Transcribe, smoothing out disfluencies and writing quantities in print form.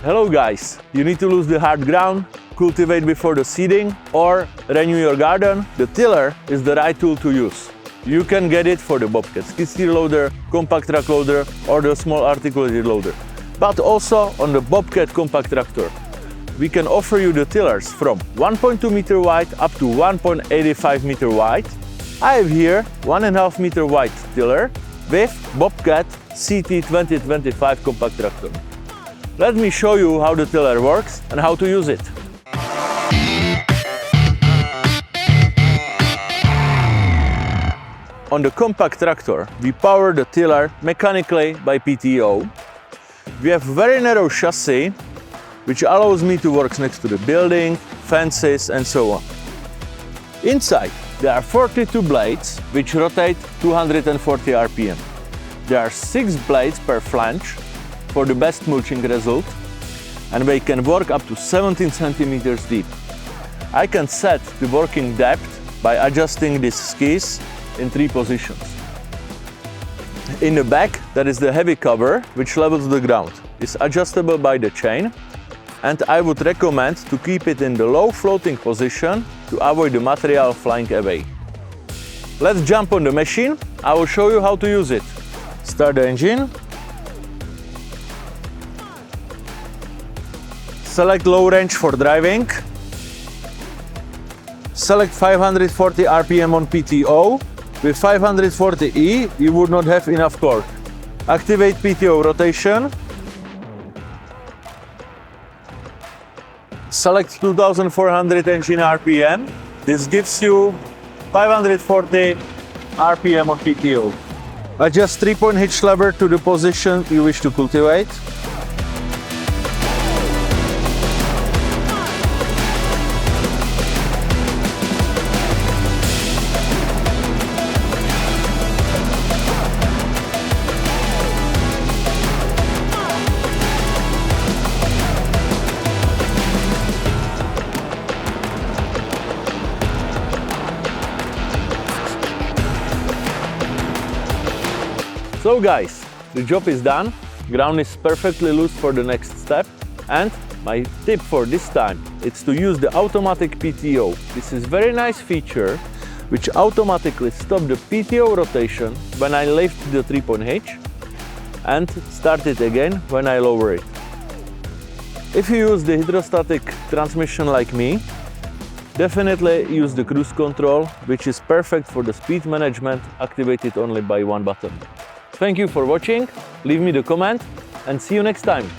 Hello guys, you need to lose the hard ground, cultivate before the seeding, or renew your garden? The tiller is the right tool to use. You can get it for the Bobcat skid steer loader, compact track loader, or the small articulated loader, but also on the Bobcat compact tractor. We can offer you the tillers from 1.2 meter wide up to 1.85 meter wide. I have here 1.5 meter wide tiller with Bobcat CT 2025 compact tractor. Let me show you how the tiller works and how to use it. On the compact tractor, we power the tiller mechanically by PTO. We have very narrow chassis, which allows me to work next to the building, fences and so on. Inside, there are 42 blades, which rotate 240 RPM. There are 6 blades per flange for the best mulching result, and they can work up to 17 centimeters deep. I can set the working depth by adjusting these skis in 3 positions. In the back, there is the heavy cover, which levels the ground. It's adjustable by the chain, and I would recommend to keep it in the low floating position to avoid the material flying away. Let's jump on the machine. I will show you how to use it. Start the engine. Select low range for driving. Select 540 RPM on PTO. With 540E, you would not have enough torque. Activate PTO rotation. Select 2400 engine RPM. This gives you 540 RPM on PTO. Adjust 3-point hitch lever to the position you wish to cultivate. So guys, the job is done, ground is perfectly loose for the next step, and my tip for this time is to use the automatic PTO. This is very nice feature which automatically stops the PTO rotation when I lift the 3-point hitch and start it again when I lower it. If you use the hydrostatic transmission like me, definitely use the cruise control, which is perfect for the speed management, activated only by one button. Thank you for watching, leave me the comment and see you next time.